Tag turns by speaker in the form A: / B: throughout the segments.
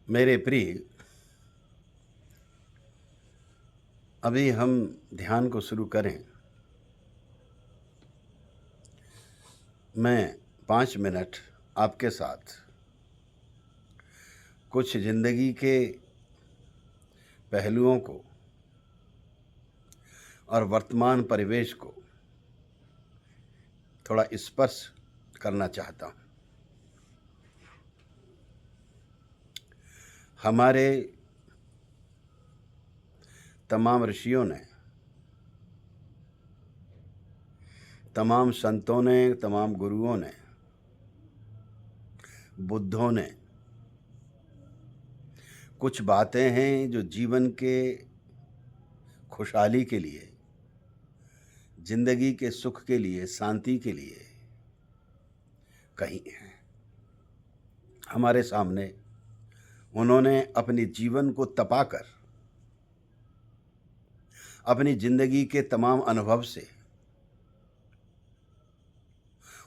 A: मेरे प्रिय, अभी हम ध्यान को शुरू करें। मैं 5 मिनट आपके साथ कुछ ज़िंदगी के पहलुओं को और वर्तमान परिवेश को थोड़ा स्पर्श करना चाहता हूँ। हमारे तमाम ऋषियों ने, तमाम संतों ने, तमाम गुरुओं ने, बुद्धों ने कुछ बातें हैं जो जीवन के खुशहाली के लिए, ज़िंदगी के सुख के लिए, शांति के लिए कही हैं। हमारे सामने उन्होंने अपने जीवन को तपाकर, अपनी ज़िंदगी के तमाम अनुभव से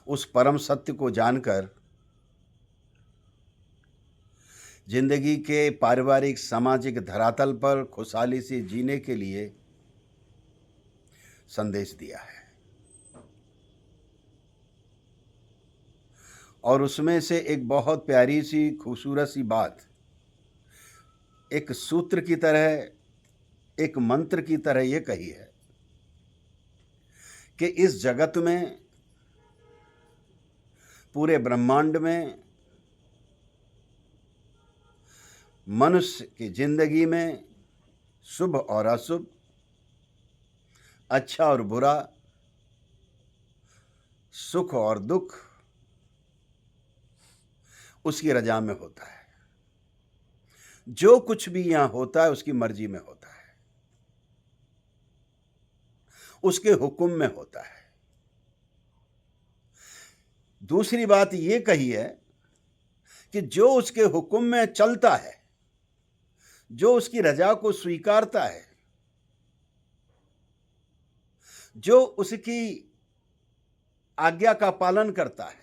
A: उस परम सत्य को जानकर ज़िंदगी के पारिवारिक सामाजिक धरातल पर खुशहाली से जीने के लिए संदेश दिया है। और उसमें से एक बहुत प्यारी सी, खूबसूरत सी बात एक सूत्र की तरह, एक मंत्र की तरह ये कही है कि इस जगत में, पूरे ब्रह्मांड में, मनुष्य की जिंदगी में शुभ और अशुभ, अच्छा और बुरा, सुख और दुख उसकी रजा में होता है। जो कुछ भी यहां होता है उसकी मर्जी में होता है, उसके हुक्म में होता है। दूसरी बात ये कही है कि जो उसके हुक्म में चलता है, जो उसकी रजा को स्वीकारता है, जो उसकी आज्ञा का पालन करता है,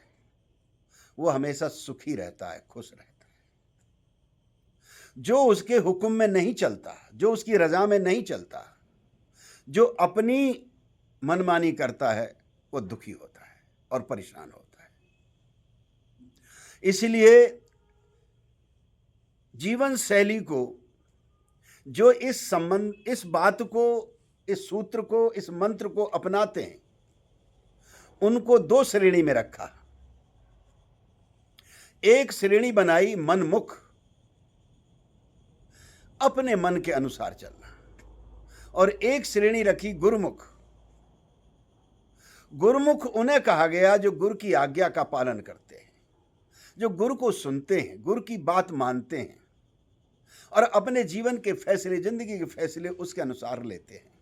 A: वो हमेशा सुखी रहता है, खुश रहता है। जो उसके हुक्म में नहीं चलता, जो उसकी रजा में नहीं चलता, जो अपनी मनमानी करता है, वो दुखी होता है और परेशान होता है। इसलिए जीवन शैली को जो इस बात को, इस सूत्र को, इस मंत्र को अपनाते हैं, उनको 2 श्रेणी में रखा। एक श्रेणी बनाई मनमुख, अपने मन के अनुसार चलना, और एक श्रेणी रखी गुरुमुख। गुरुमुख उन्हें कहा गया जो गुरु की आज्ञा का पालन करते हैं, जो गुरु को सुनते हैं, गुरु की बात मानते हैं और अपने जीवन के फैसले, जिंदगी के फैसले उसके अनुसार लेते हैं।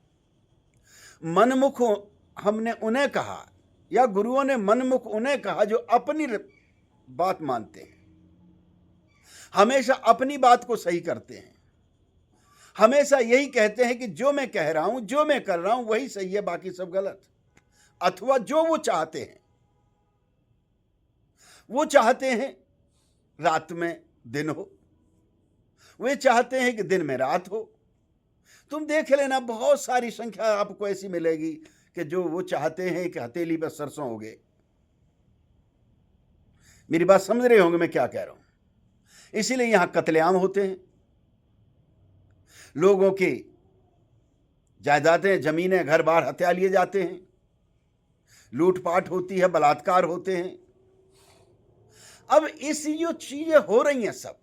A: मनमुख हमने उन्हें कहा, या गुरुओं ने मनमुख उन्हें कहा जो अपनी बात मानते हैं, हमेशा अपनी बात को सही करते हैं, हमेशा यही कहते हैं कि जो मैं कह रहा हूं, जो मैं कर रहा हूं वही सही है, बाकी सब गलत। अथवा जो वो चाहते हैं, वो चाहते हैं रात में दिन हो, वे चाहते हैं कि दिन में रात हो। तुम देख लेना, बहुत सारी संख्या आपको ऐसी मिलेगी कि जो वो चाहते हैं कि हथेली पर सरसों होगे। मेरी बात समझ रहे होंगे मैं क्या कह रहा हूं। इसीलिए यहां कत्लेआम होते हैं, लोगों की जायदादें, जमीनें, घर बार हत्या लिए जाते हैं, लूटपाट होती है, बलात्कार होते हैं। अब इस जो चीजें हो रही हैं, सब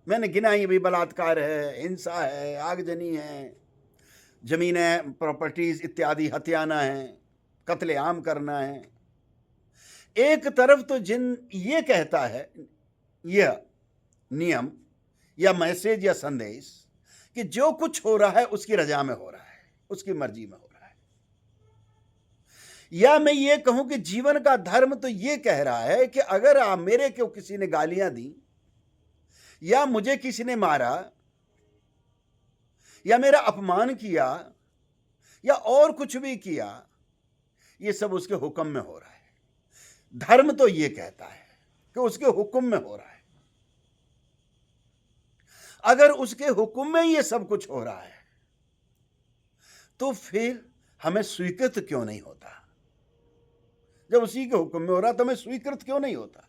A: मैंने गिनाई भी, बलात्कार है, हिंसा है, आगजनी है, जमीनें, प्रॉपर्टीज इत्यादि हथियाना है, कत्लेआम करना है। एक तरफ तो जिन ये कहता है, यह नियम या मैसेज या संदेश कि जो कुछ हो रहा है उसकी रजा में हो रहा है, उसकी मर्जी में हो रहा है। या मैं ये कहूं कि जीवन का धर्म तो ये कह रहा है कि अगर मेरे को किसी ने गालियां दी, या मुझे किसी ने मारा, या मेरा अपमान किया, या और कुछ भी किया, ये सब उसके हुक्म में हो रहा है। धर्म तो ये कहता है कि उसके हुक्म में हो रहा है। अगर उसके हुक्म में ये सब कुछ हो रहा है तो फिर हमें स्वीकृत क्यों नहीं होता? जब उसी के हुक्म में हो रहा तो हमें स्वीकृत क्यों नहीं होता?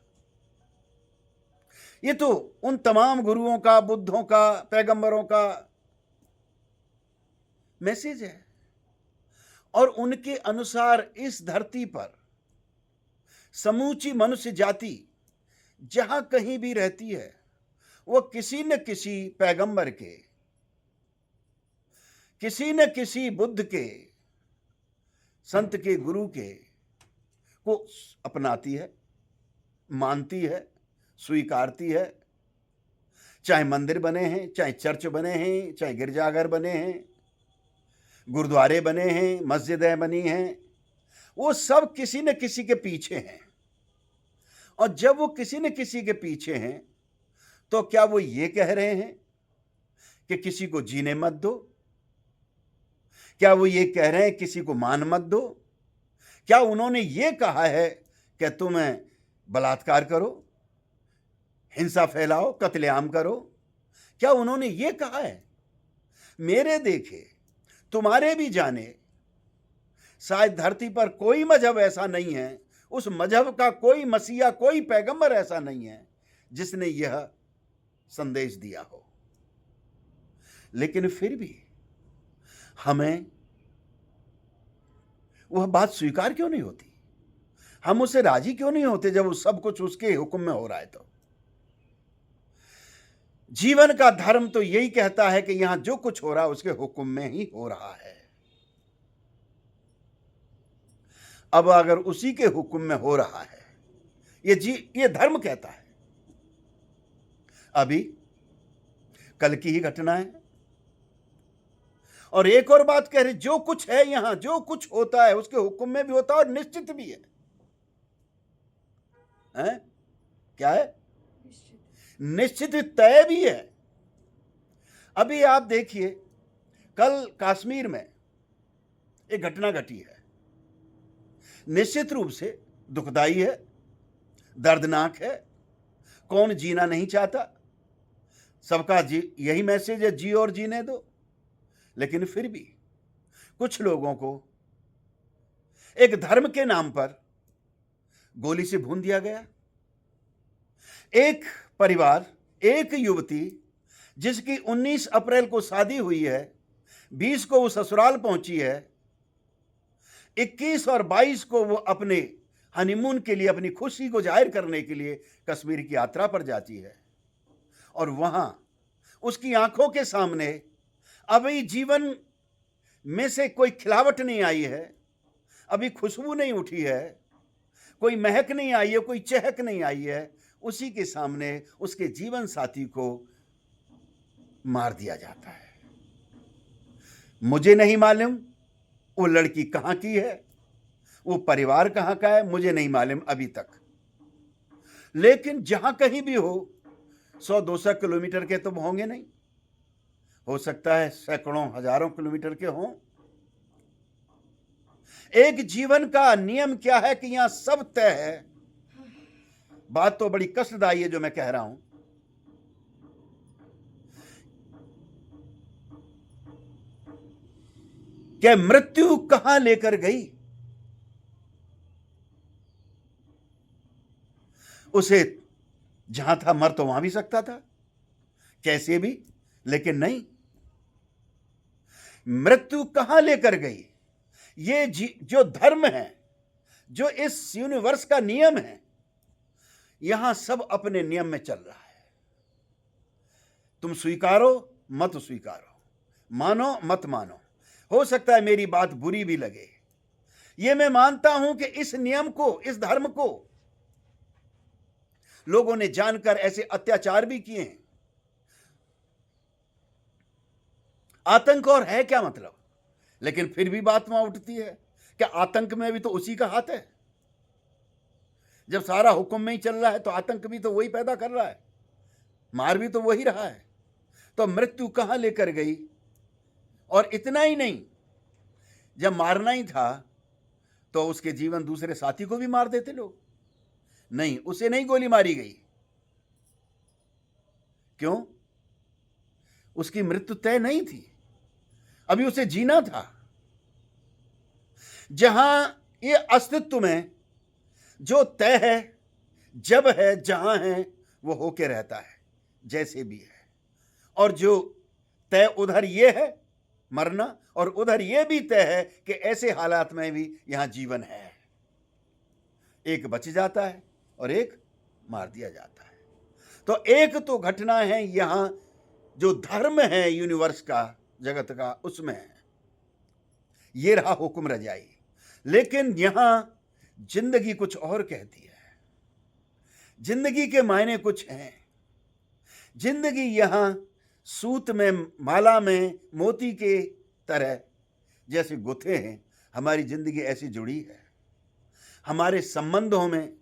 A: ये तो उन तमाम गुरुओं का, बुद्धों का, पैगंबरों का मैसेज है और उनके अनुसार इस धरती पर समूची मनुष्य जाति जहां कहीं भी रहती है वो किसी न किसी पैगंबर के, किसी न किसी बुद्ध के, संत के, गुरु के को अपनाती है, मानती है, स्वीकारती है। चाहे मंदिर बने हैं, चाहे चर्च बने हैं, चाहे गिरजाघर बने हैं, गुरुद्वारे बने हैं, मस्जिदें बनी हैं, वो सब किसी न किसी के पीछे हैं। और जब वो किसी न किसी के पीछे हैं तो क्या वो ये कह रहे हैं कि किसी को जीने मत दो? क्या वो ये कह रहे हैं किसी को मान मत दो? क्या उन्होंने ये कहा है कि तुम्हें बलात्कार करो, हिंसा फैलाओ, कत्लेआम करो? क्या उन्होंने ये कहा है? मेरे देखे, तुम्हारे भी जाने, शायद धरती पर कोई मजहब ऐसा नहीं है, उस मजहब का कोई मसीहा, कोई पैगंबर ऐसा नहीं है जिसने यह संदेश दिया हो। लेकिन फिर भी हमें वह बात स्वीकार क्यों नहीं होती? हम उससे राजी क्यों नहीं होते जब वो सब कुछ उसके हुक्म में हो रहा है? तो जीवन का धर्म तो यही कहता है कि यहां जो कुछ हो रहा है उसके हुक्म में ही हो रहा है। अब अगर उसी के हुक्म में हो रहा है, ये धर्म कहता है। अभी कल की ही घटना है और एक और बात कह रहे, जो कुछ है यहां, जो कुछ होता है उसके हुक्म में भी होता है और निश्चित भी है। हैं? क्या है? निश्चित तय भी है। अभी आप देखिए, कल कश्मीर में एक घटना घटी है, निश्चित रूप से दुखदाई है, दर्दनाक है। कौन जीना नहीं चाहता? सबका यही मैसेज है, जी और जीने दो। लेकिन फिर भी कुछ लोगों को एक धर्म के नाम पर गोली से भून दिया गया। एक परिवार, एक युवती जिसकी 19 अप्रैल को शादी हुई है, 20 को वो ससुराल पहुंची है, 21 और 22 को वो अपने हनीमून के लिए, अपनी खुशी को जाहिर करने के लिए कश्मीर की यात्रा पर जाती है और वहां उसकी आंखों के सामने अभी जीवन में से कोई खिलावट नहीं आई है, अभी खुशबू नहीं उठी है, कोई महक नहीं आई है, कोई चहक नहीं आई है। उसी के सामने उसके जीवन साथी को मार दिया जाता है। मुझे नहीं मालूम वो लड़की कहां की है, वो परिवार कहां का है, मुझे नहीं मालूम अभी तक। लेकिन जहां कहीं भी हो, 100-200 किलोमीटर के तो होंगे नहीं, हो सकता है सैकड़ों, हजारों किलोमीटर के हों। एक जीवन का नियम क्या है कि यहां सब तय है। बात तो बड़ी कष्टदायी है जो मैं कह रहा हूं। क्या मृत्यु कहां लेकर गई? उसे जहां था मर तो वहां भी सकता था, कैसे भी, लेकिन नहीं। मृत्यु कहां लेकर गई? ये जो धर्म है, जो इस यूनिवर्स का नियम है, यहां सब अपने नियम में चल रहा है। तुम स्वीकारो मत स्वीकारो, मानो मत मानो, हो सकता है मेरी बात बुरी भी लगे। यह मैं मानता हूं कि इस नियम को, इस धर्म को लोगों ने जानकर ऐसे अत्याचार भी किए हैं। आतंक और है क्या मतलब? लेकिन फिर भी बात वहां उठती है, क्या आतंक में भी तो उसी का हाथ है? जब सारा हुक्म में ही चल रहा है तो आतंक भी तो वही पैदा कर रहा है, मार भी तो वही रहा है। तो मृत्यु कहां लेकर गई? और इतना ही नहीं, जब मारना ही था तो उसके जीवन दूसरे साथी को भी मार देते लोग। नहीं, उसे नहीं गोली मारी गई। क्यों? उसकी मृत्यु तय नहीं थी, अभी उसे जीना था। जहां ये अस्तित्व में जो तय है, जब है, जहां है, वो होके रहता है जैसे भी है। और जो तय उधर ये है मरना, और उधर ये भी तय है कि ऐसे हालात में भी यहां जीवन है। एक बच जाता है और एक मार दिया जाता है। तो एक तो घटना है यहां जो धर्म है यूनिवर्स का, जगत का, उसमें है, ये रहा हुक्म रजाई। लेकिन यहां जिंदगी कुछ और कहती है। जिंदगी के मायने कुछ हैं। जिंदगी यहां सूत में, माला में मोती के तरह जैसे गुथे हैं, हमारी जिंदगी ऐसी जुड़ी है। हमारे संबंधों में,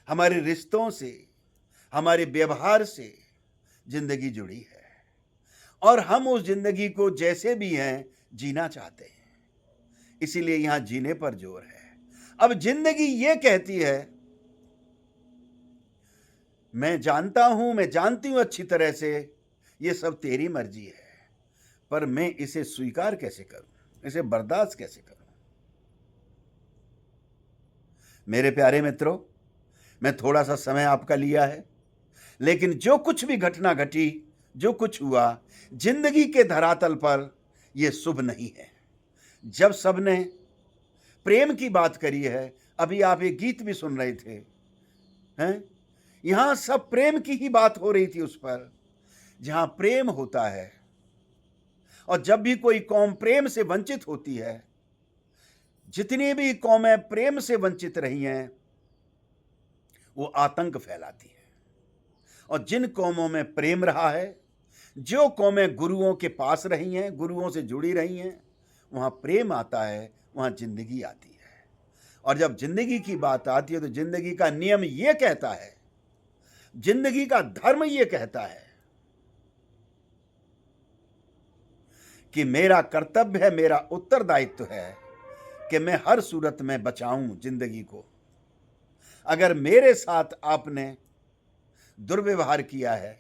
A: हमारे रिश्तों से, हमारे व्यवहार से जिंदगी जुड़ी है। और हम उस जिंदगी को जैसे भी हैं जीना चाहते हैं, इसीलिए यहां जीने पर जोर है। अब जिंदगी ये कहती है, मैं जानता हूं, मैं जानती हूं अच्छी तरह से ये सब तेरी मर्जी है, पर मैं इसे स्वीकार कैसे करूं, इसे बर्दाश्त कैसे करूं। मेरे प्यारे मित्रों, मैं थोड़ा सा समय आपका लिया है, लेकिन जो कुछ भी घटना घटी, जो कुछ हुआ जिंदगी के धरातल पर, यह शुभ नहीं है। जब सबने प्रेम की बात करी है, अभी आप एक गीत भी सुन रहे थे, हैं? यहां सब प्रेम की ही बात हो रही थी उस पर। जहां प्रेम होता है, और जब भी कोई कौम प्रेम से वंचित होती है, जितनी भी कौमें प्रेम से वंचित रही हैं, वो आतंक फैलाती है। और जिन कौमों में प्रेम रहा है, जो कौमें गुरुओं के पास रही हैं, गुरुओं से जुड़ी रही हैं, वहां प्रेम आता है, वहां जिंदगी आती है। और जब जिंदगी की बात आती है तो जिंदगी का नियम यह कहता है, जिंदगी का धर्म यह कहता है कि मेरा कर्तव्य है, मेरा उत्तरदायित्व है कि मैं हर सूरत में बचाऊं जिंदगी को। अगर मेरे साथ आपने दुर्व्यवहार किया है,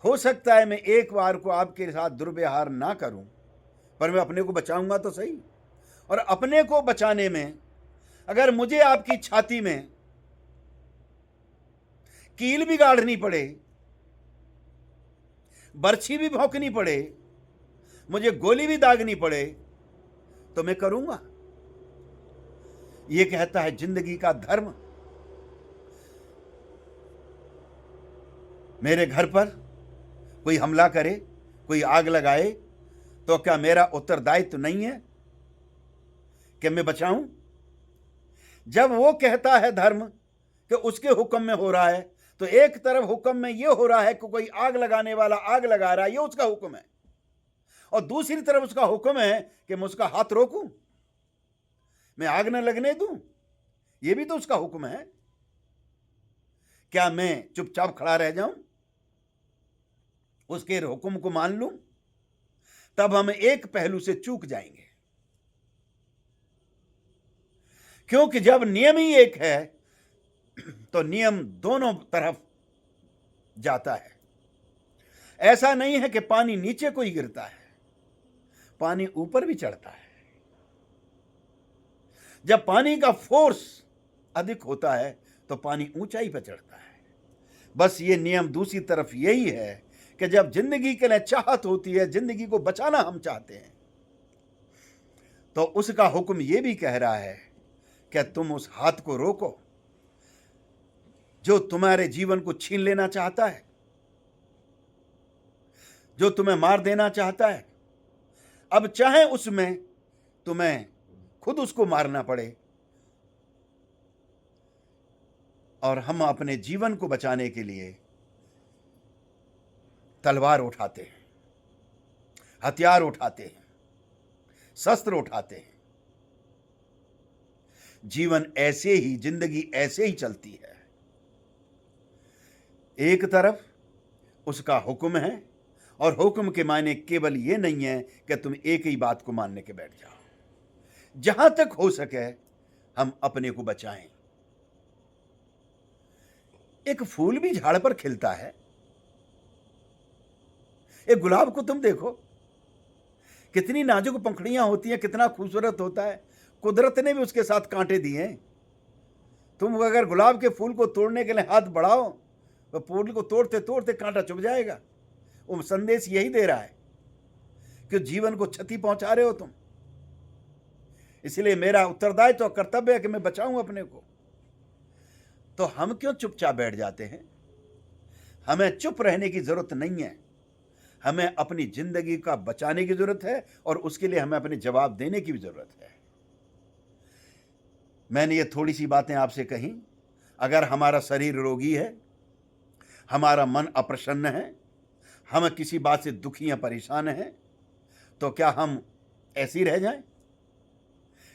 A: हो सकता है मैं एक बार को आपके साथ दुर्व्यवहार ना करूं, पर मैं अपने को बचाऊंगा तो सही। और अपने को बचाने में अगर मुझे आपकी छाती में कील भी गाड़नी पड़े, बर्छी भी भौंकनी पड़े, मुझे गोली भी दागनी पड़े, तो मैं करूंगा। यह कहता है जिंदगी का धर्म। मेरे घर पर कोई हमला करे, कोई आग लगाए, तो क्या मेरा उत्तरदायित्व नहीं है कि मैं बचाऊं? जब वो कहता है धर्म कि उसके हुक्म में हो रहा है, तो एक तरफ हुक्म में ये हो रहा है कि कोई आग लगाने वाला आग लगा रहा है, ये उसका हुक्म है, और दूसरी तरफ उसका हुक्म है कि मैं उसका हाथ रोकूं, मैं आग न लगने दूं, ये भी तो उसका हुक्म है। क्या मैं चुपचाप खड़ा रह जाऊं, उसके हुक्म को मान लूं? तब हम एक पहलू से चूक जाएंगे, क्योंकि जब नियम ही एक है तो नियम दोनों तरफ जाता है। ऐसा नहीं है कि पानी नीचे को ही गिरता है, पानी ऊपर भी चढ़ता है। जब पानी का फोर्स अधिक होता है तो पानी ऊंचाई पर चढ़ता है। बस ये नियम दूसरी तरफ यही है कि जब जिंदगी के लिए चाहत होती है, जिंदगी को बचाना हम चाहते हैं, तो उसका हुक्म ये भी कह रहा है कि तुम उस हाथ को रोको जो तुम्हारे जीवन को छीन लेना चाहता है, जो तुम्हें मार देना चाहता है। अब चाहे उसमें तुम्हें खुद उसको मारना पड़े, और हम अपने जीवन को बचाने के लिए तलवार उठाते हैं, हथियार उठाते हैं, शस्त्र उठाते हैं। जीवन ऐसे ही, जिंदगी ऐसे ही चलती है। एक तरफ उसका हुक्म है, और हुक्म के मायने केवल ये नहीं है कि तुम एक ही बात को मानने के बैठ जाओ। जहां तक हो सके हम अपने को बचाएं। एक फूल भी झाड़ पर खिलता है, एक गुलाब को तुम देखो, कितनी नाजुक पंखुड़ियां होती हैं, कितना खूबसूरत होता है। कुदरत ने भी उसके साथ कांटे दिए हैं। तुम अगर गुलाब के फूल को तोड़ने के लिए हाथ बढ़ाओ तो फूल को तोड़ते तोड़ते कांटा चुभ जाएगा। वो संदेश यही दे रहा है कि जीवन को क्षति पहुंचा रहे हो तुम। इसलिए मेरा उत्तरदायित्व और कर्तव्य है कि मैं बचाऊं अपने को। तो हम क्यों चुपचाप बैठ जाते हैं? हमें चुप रहने की जरूरत नहीं है। हमें अपनी जिंदगी का बचाने की जरूरत है और उसके लिए हमें अपने जवाब देने की भी जरूरत है। मैंने ये थोड़ी सी बातें आपसे कही। अगर हमारा शरीर रोगी है, हमारा मन अप्रसन्न है, हम किसी बात से दुखी या परेशान हैं, तो क्या हम ऐसे ही रह जाएं?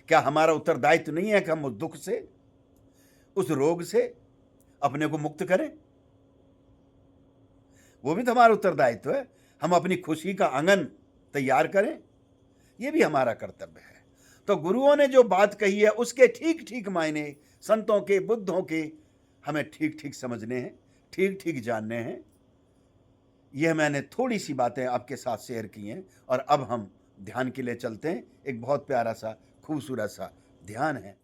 A: क्या हमारा उत्तरदायित्व नहीं है कि हम उस दुख से, उस रोग से अपने को मुक्त करें? वो भी तो हमारा उत्तरदायित्व है। हम अपनी खुशी का आंगन तैयार करें, ये भी हमारा कर्तव्य है। तो गुरुओं ने जो बात कही है उसके ठीक ठीक मायने संतों के, बुद्धों के हमें ठीक ठीक समझने हैं, ठीक ठीक जानने हैं। यह मैंने थोड़ी सी बातें आपके साथ शेयर की हैं और अब हम ध्यान के लिए चलते हैं। एक बहुत प्यारा सा, खूबसूरत सा ध्यान है।